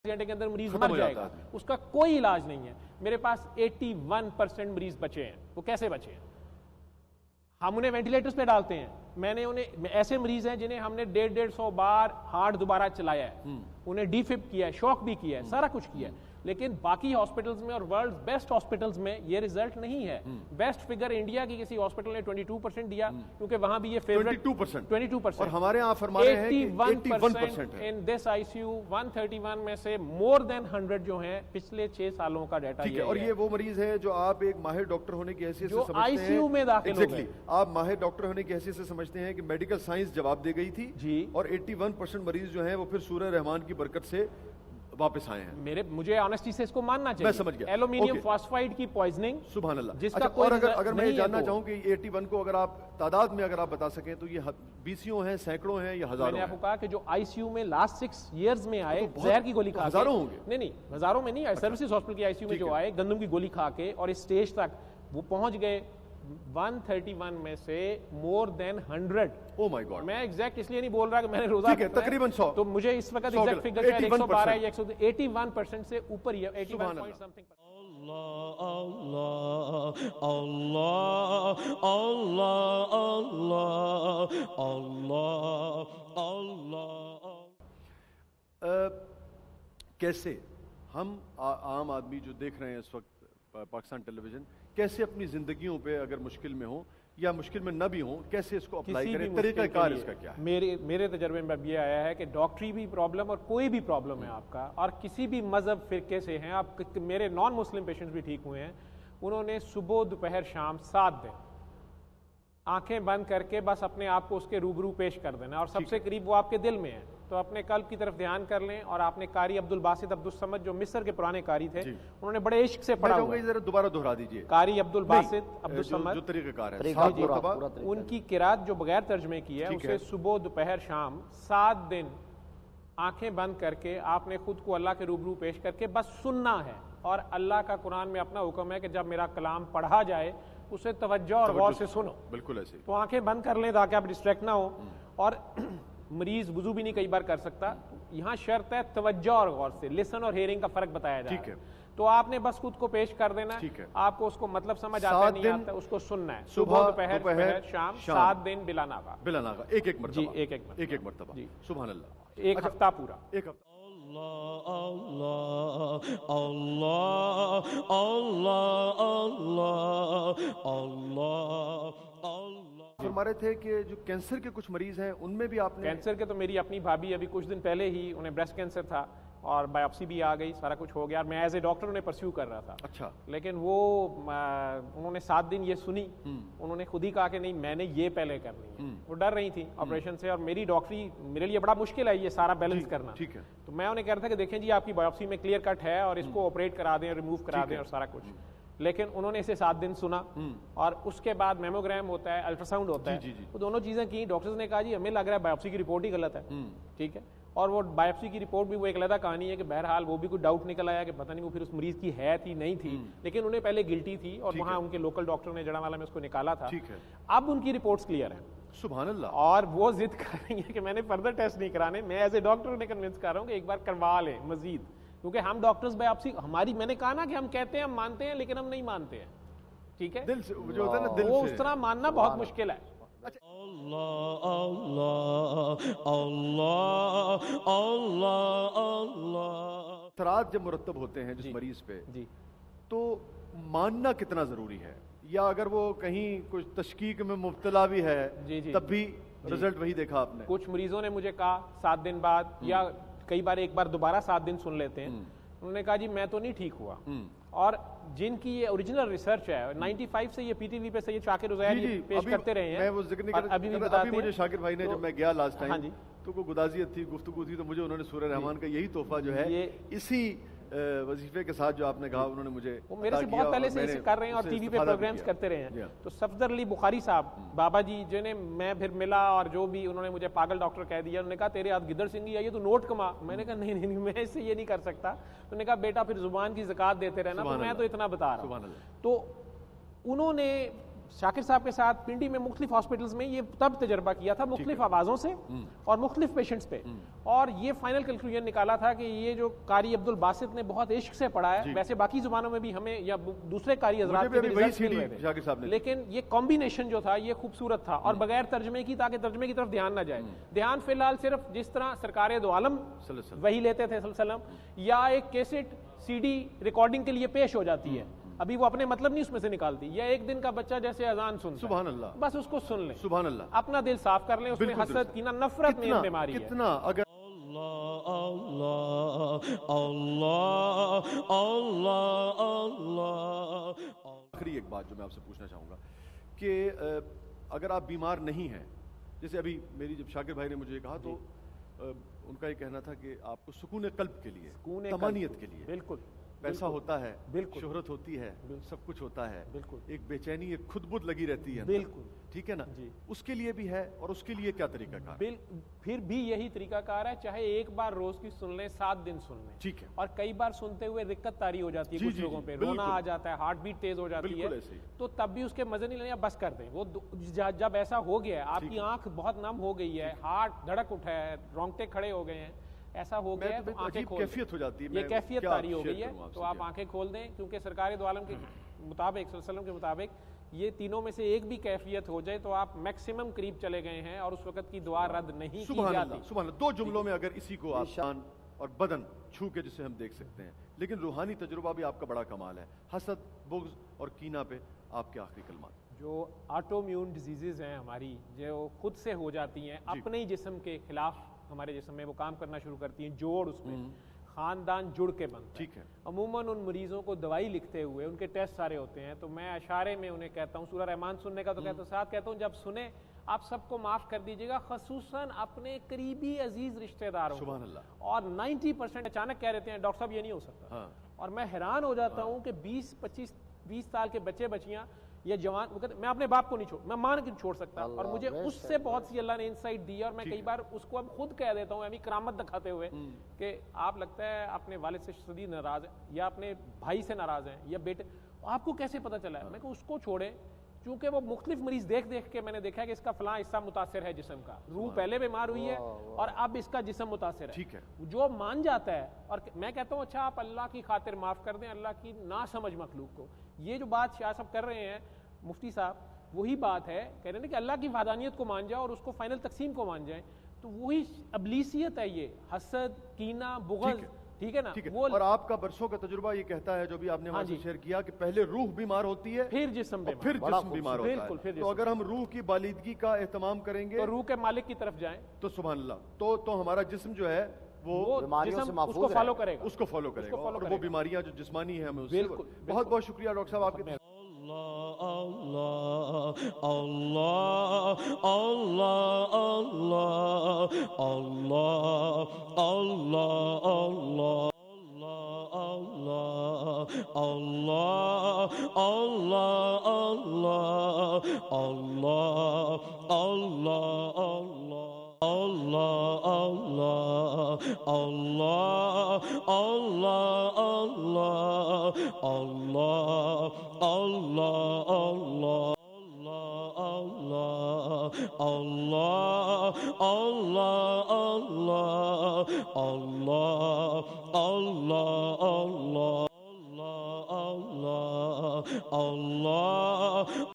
گھنٹے کے اندر مریض مر جائے گا، اس کا کوئی علاج نہیں ہے. میرے پاس 81% مریض بچے ہیں. وہ کیسے بچے ہیں؟ ہم انہیں وینٹیلیٹرز پہ ڈالتے ہیں. میں نے انہیں ایسے مریض ہیں جنہیں ہم نے 150 بار ہارٹ دوبارہ چلایا ہے، انہیں ڈی فپ کیا ہے، شوک بھی کیا ہے، سارا کچھ کیا ہے. لیکن باقی ہاسپٹلز میں اور ورلڈ بیسٹ ہاسپٹلز میں یہ رزلٹ نہیں ہے. بیسٹ فگر انڈیا کی کسی ہاسپٹل نے 22% دیا، کیونکہ وہاں بھی یہ فیوریٹ 22%، اور ہمارے ہاں فرما رہے ہیں کہ 81% ان دس آئی سی یو 131 میں سے مور دین 100 جو ہیں پچھلے 6 سالوں کا ڈیٹا. ٹھیک ہے، اور یہ وہ مریض ہے جو آپ ایک ماہر ڈاکٹر ہونے کی حیثیت سے سمجھتے ہیں، آئی سی یو میں داخل ہو گئے. آپ ماہر ڈاکٹر ہونے کی حیثیت سے سمجھتے ہیں کہ میڈیکل سائنس جواب دے گئی تھی جی، اور 81% مریض جو ہیں وہ پھر سورہ رحمان کی برکت سے واپس آئے ہیں. مجھے آنیسٹی سے اس کو ماننا چاہیے. میں سمجھ گیا. ایلومینیم فاسفائڈ کی پوائزننگ، سبحان اللہ. جس کا کوئی اگر میں جاننا چاہوں کہ 81 کو اگر آپ تعداد میں اگر آپ بتا سکیں تو یہ بیسیوں ہیں، سینکڑوں ہیں یا ہزاروں ہیں؟ میں نے آپ کو کہا کہ جو آئی سی یو میں لاسٹ 6 ایئرز میں آئے زہر کی گولی کھا کے، ہزاروں ہوں گے. نہیں ہزاروں میں نہیں آئے، سروسز ہاسپٹل کی آئی سی یو میں جو آئے گندم کی گولی کھا کے اور اس سٹیج تک وہ پہنچ گئے 131 میں سے مور دین 100. او مائی گاڈ. میں ایگزیکٹ اس لیے نہیں بول رہا کہ میں نے روزہ ٹھیک ہے، تقریباً 100. تو مجھے اس وقت ایگزیکٹ فگر شاید 112 یا 81% سے اوپر ہی ہے. 81 پوائنٹ سم تھنگ. اللہ اللہ اللہ اللہ اللہ اللہ. کیسے ہم عام آدمی جو دیکھ رہے ہیں اس وقت پاکستان ٹیلی ویژن، کیسے اپنی زندگیوں پہ اگر مشکل میں ہوں یا مشکل میں نہ بھی ہوں، کیسے اس کو اپلائی کریں؟ طریقہ کار اس کا کیا ہے؟ میرے تجربے میں اب یہ آیا ہے کہ ڈاکٹری بھی پرابلم اور کوئی بھی پرابلم ہے آپ کا، اور کسی بھی مذہب فرقے سے ہیں آپ، میرے نان مسلم پیشنٹس بھی ٹھیک ہوئے ہیں، انہوں نے صبح دوپہر شام 7 دن آنکھیں بند کر کے بس اپنے آپ کو اس کے روبرو پیش کر دینا، اور سب سے قریب وہ آپ کے دل میں ہے. تو اپنے قلب کی طرف دھیان کر لیں. اور آپ نے قاری عبدالباسط عبدالصمد جو مصر کے پرانے قاری تھے، انہوں نے بڑے عشق سے پڑھا ہوا ہے. ذرا دوبارہ دہرا دیجئے. قاری عبدالباسط عبدالصمد جو طریقہ کار ہے، ان کی قرات جو بغیر ترجمے کی ہے، اسے صبح دوپہر شام 7 دن آنکھیں بند کر کے آپ نے خود کو اللہ کے روبرو پیش کر کے بس سننا ہے. اور اللہ کا قرآن میں اپنا حکم ہے کہ جب میرا کلام پڑھا جائے اسے توجہ اور غور سے سنو. بالکل ایسے. تو آنکھیں بند کر لیں تاکہ آپ ڈسٹریکٹ نہ ہو. اور مریض وضو بھی نہیں کئی بار کر سکتا، یہاں شرط ہے توجہ اور غور سے. لسن اور ہیئرنگ کا فرق بتایا جائے. ٹھیک ہے. تو آپ نے بس خود کو پیش کر دینا ہے. آپ کو اس کو مطلب سمجھ آتا نہیں آتا، اس کو سننا ہے. صبح دوپہر شام 7 دن بلا ناغہ. بلا ناغہ ایک مرتبہ. جی ایک مرتبہ. سبحان اللہ. ایک ہفتہ پورا. ایک ہفتہ. اللہ اللہ اللہ اللہ اللہ اللہ. فرما رہے تھے کہ جو کینسر کے کچھ مریض ہیں ان میں بھی آپ نے؟ کینسر کے تو میری اپنی بھابھی ابھی کچھ دن پہلے ہی انہیں بریسٹ کینسر تھا اور بایوپسی بھی آ گئی، سارا کچھ ہو گیا. میں ایز اے ڈاکٹر انہیں پرسیو کر رہا تھا. اچھا. لیکن وہ انہوں نے 7 دن یہ سنی، انہوں نے خود ہی کہا کہ نہیں میں نے یہ پہلے کرنی ہے. وہ ڈر رہی تھی آپریشن سے، اور میری ڈاکٹری میرے لیے بڑا مشکل ہے یہ سارا بیلنس کرنا. ٹھیک ہے. تو میں انہیں کہہ رہا تھا کہ دیکھیں جی آپ کی بایوپسی میں کلیئر کٹ ہے اور اس کو آپریٹ کرا دیں، ریموو کرا دیں اور سارا کچھ. لیکن انہوں نے اسے 7 دن سنا، اور اس کے بعد میموگرام ہوتا ہے، الٹرا ساؤنڈ ہوتا ہے. وہ دونوں چیزیں کی. ڈاکٹرز نے کہا جی ہمیں لگ رہا ہے بایوپسی کی رپورٹ ہی غلط ہے. ٹھیک ہے. اور وہ بایوپسی کی رپورٹ بھی وہ ایک علیحدہ کہانی ہے کہ بہرحال وہ بھی کوئی ڈاؤٹ نکل آیا کہ پتہ نہیں وہ پھر اس مریض کی ہے تھی نہیں تھی، لیکن انہیں پہلے گلٹی تھی اور وہاں ان کے لوکل ڈاکٹر نے جڑا والا میں اس کو نکالا تھا. اب ان کی رپورٹس کلیئر ہیں. سبحان اللہ. اور وہ ضد کر رہی ہے کہ میں نے فردر ٹیسٹ نہیں کرانے. میں ایز اے ڈاکٹر انہیں کنونس کر رہا ہوں کہ ایک بار کروا لیں مزید، کیونکہ ہم ڈاکٹرز بایوپسی ہماری، میں نے کہا نا کہ ہم کہتے ہیں ہم مانتے ہیں لیکن ہم نہیں مانتے ہیں. ٹھیک ہے. دل سے جو ہوتا ہے نا، دل سے وہ اس طرح ماننا بہت مشکل ہے. اللہ اللہ اللہ اللہ اللہ. اثرات جب مرتب ہوتے ہیں جس مریض پہ، تو ماننا کتنا ضروری ہے؟ یا اگر وہ کہیں کچھ تشکیک میں مبتلا بھی ہے تب بھی رزلٹ وہی دیکھا آپ نے؟ کچھ مریضوں نے مجھے کہا 7 دن بعد، یا کئی بار ایک بار دوبارہ 7 دن سن لیتے ہیں، انہوں نے کہا جی میں تو نہیں ٹھیک ہوا. اور جن کی یہ اوریجنل ریسرچ ہے 95 سے یہ پی ٹی وی پہ سید شاکر عزیر پیش کرتے رہے ہیں. میں وہ ذکر نہیں کرتا، ابھی مجھے شاکر بھائی نے جب میں گیا لاسٹ ٹائم تو کوئی گدازیت تھی، گفتگو تھی، تو مجھے انہوں نے سورہ رحمان کا یہی تحفہ جو ہے اسی وظیفے کے ساتھ جو آپ نے کہا انہوں نے مجھے، وہ میرے سے بہت پہلے سے اسے کر رہے ہیں اور ٹی وی پہ پروگرامز کرتے رہے ہیں. تو صفدر علی بخاری صاحب بابا جی جنہیں میں پھر ملا اور جو بھی انہوں نے مجھے پاگل ڈاکٹر کہہ دیا، انہوں نے کہا تیرے ہاتھ گدڑ سنگھی ہے یہ تو نوٹ کما. میں نے کہا نہیں میں اس سے یہ نہیں کر سکتا. انہوں نے کہا بیٹا پھر زبان کی زکات دیتے رہنا. تو میں تو اتنا بتا رہا ہوں. تو انہوں نے شاکر صاحب کے ساتھ پنڈی میں مختلف ہاسپٹلز میں یہ تب تجربہ کیا تھا مختلف آوازوں سے اور مختلف پیشنٹس پہ, اور یہ فائنل کنکلوژن نکالا تھا کہ یہ جو قاری عبد الباسط نے بہت عشق سے پڑھا ہے, ویسے باقی زبانوں میں بھی ہمیں یا دوسرے قاری حضرات کے بھی رزلٹس مل رہے تھے, لیکن یہ کمبینیشن جو تھا یہ خوبصورت تھا اور بغیر ترجمے کی, تاکہ ترجمے کی طرف دھیان نہ جائے. دھیان فی الحال صرف جس طرح سرکار دو عالم وہی لیتے تھے صلی اللہ علیہ وسلم, یا ایک کیسٹ سی ڈی ریکارڈنگ کے لیے پیش ہو جاتی ہے, ابھی وہ اپنے مطلب نہیں اس میں سے نکالتی, یا ایک دن کا بچہ جیسے اذان سنتا ہے, سبحان اللہ, بس اس کو سن لیں, سبحان اللہ, اپنا دل صاف کر لیں, اس میں حسد کینہ نفرت نہیں بیماری ہے. کتنا اگر آخری ایک بات جو میں آپ سے پوچھنا چاہوں گا کہ اگر آپ بیمار نہیں ہیں, جیسے ابھی میری جب شاکر بھائی نے مجھے یہ کہا تو ان کا یہ کہنا تھا کہ آپ کو سکون قلب کے لیے, طمانینت کے لیے, بالکل پیسہ ہوتا ہے, بالکل شہرت ہوتی ہے, سب کچھ ہوتا ہے, بالکل ایک بے چینی, ایک خود بدھ لگی رہتی ہے, بالکل ٹھیک ہے نا, جی, اس کے لیے بھی ہے, اور اس کے لیے کیا طریقہ کار؟ پھر بھی یہی طریقہ کار ہے, چاہے ایک بار روز کی سن لیں, 7 دن سن لیں, ٹھیک ہے, اور کئی بار سنتے ہوئے دقت طاری ہو جاتی ہے, کچھ لوگوں پہ رونا آ جاتا ہے, ہارٹ بیٹ تیز ہو جاتی ہے, تو تب بھی اس کے مزے نہیں لینا, بس کر دیں. وہ جب ایسا ہو گیا ہے, آپ کی آنکھ بہت نم ہو گئی ہے, ہارٹ دھڑک اٹھا ہے, رونگٹے کھڑے ہو گئے ہیں, ایسا ہو گیا ہے تو آنکھیں کھول دیں, کیفیت ہو جاتی ہے, یہ کیفیت طاری ہو گئی ہے, تو آپ آنکھیں کھول دیں, کیونکہ سرکار دو عالم کے مطابق صلی اللہ علیہ وسلم کے مطابق یہ تینوں میں سے ایک بھی کیفیت ہو جائے تو آپ میکسیمم قریب چلے گئے ہیں, اور اس وقت کی دعا رد نہیں کی جاتی. سبحان اللہ. 2 جملوں میں اگر اسی کو آپ شان اور بدن چھو کے جسے ہم دیکھ سکتے ہیں, لیکن روحانی تجربہ بھی آپ کا بڑا کمال ہے, حسد, بغض اور کینہ پہ آپ کے آخری کلمات. جو آٹو میون ڈیزیزز ہیں ہماری, جو خود سے ہو جاتی ہیں, اپنے ہی جسم کے خلاف ہمارے جسم میں وہ کام کرنا شروع کرتی ہیں, جوڑ اس میں خاندان جڑ کے بنتا ہے. ٹھیک ہے, عموماً ان مریضوں کو دوائی لکھتے ہوئے ان کے ٹیسٹ سارے ہوتے ہیں, تو میں اشارے میں انہیں کہتا ہوں سورہ رحمان سننے کا, تو کہتا ہوں, ساتھ کہتا ہوں جب سنیں آپ سب کو معاف کر دیجیے گا, خصوصاً اپنے قریبی عزیز رشتہ داروں. سبحان اللہ. اور 90% اچانک کہہ رہتے ہیں ڈاکٹر صاحب یہ نہیں ہو سکتا, اور میں حیران ہو جاتا ہوں کہ 20 سال کے بچے بچیاں یا جوان, میں اپنے باپ کو نہیں چھوڑ, میں ماں نہیں چھوڑ سکتا, اور مجھے اس سے بہت سی اللہ نے انسائٹ دی, اور میں کئی بار اس کو اب خود کہہ دیتا ہوں ابھی کرامت دکھاتے ہوئے کہ آپ لگتا ہے اپنے والد سے شدید ناراض ہیں, یا اپنے بھائی سے ناراض ہیں, یا بیٹے, آپ کو کیسے پتہ چلا ہے؟ میں کہ اس کو چھوڑیں, چونکہ وہ مختلف مریض دیکھ کے میں نے دیکھا ہے کہ اس کا فلاں حصہ متاثر ہے جسم کا, روح پہلے بیمار ہوئی ہے اور اب اس کا جسم متاثر ہے. ٹھیک ہے, جو مان جاتا ہے, اور میں کہتا ہوں اچھا آپ اللہ کی خاطر معاف کر دیں اللہ کی نہ سمجھ مخلوق کو. یہ جو بات شاہ صاحب کر رہے ہیں مفتی صاحب, وہی بات ہے, کہہ رہے ہیں کہ اللہ کی وحدانیت کو مان جاؤ اور اس کو فائنل تقسیم کو مان جائیں, تو وہی ابلیسیت ہے, یہ حسد, کینہ, بغض, ٹھیک ہے نا. اور آپ کا برسوں کا تجربہ یہ کہتا ہے, جو بھی آپ نے ہمارے ساتھ شیئر کیا, کہ پہلے روح بیمار ہوتی ہے, پھر جسم بیمار ہوتا ہے. تو اگر ہم روح کی بالیدگی کا اہتمام کریں گے تو روح کے مالک کی طرف جائیں, تو سبحان اللہ, تو ہمارا جسم جو ہے وہ بیماریوں سے محفوظ ہے, اس کو فالو کرے گا, اس کو فالو کرے گا, اور وہ بیماریاں جو جسمانی ہیں ہمیں اس سے. بہت بہت شکریہ ڈاکٹر صاحب آپ کے. Allah, Allah, Allah, Allah, Allah, Allah, Allah. Allah, Allah, Allah, Allah, Allah, Allah, Allah. Allah, Allah, Allah, Allah, Allah, Allah, Allah, Allah. Allah, Allah, Allah, Allah, Allah, Allah, Allah, Allah, Allah, Allah.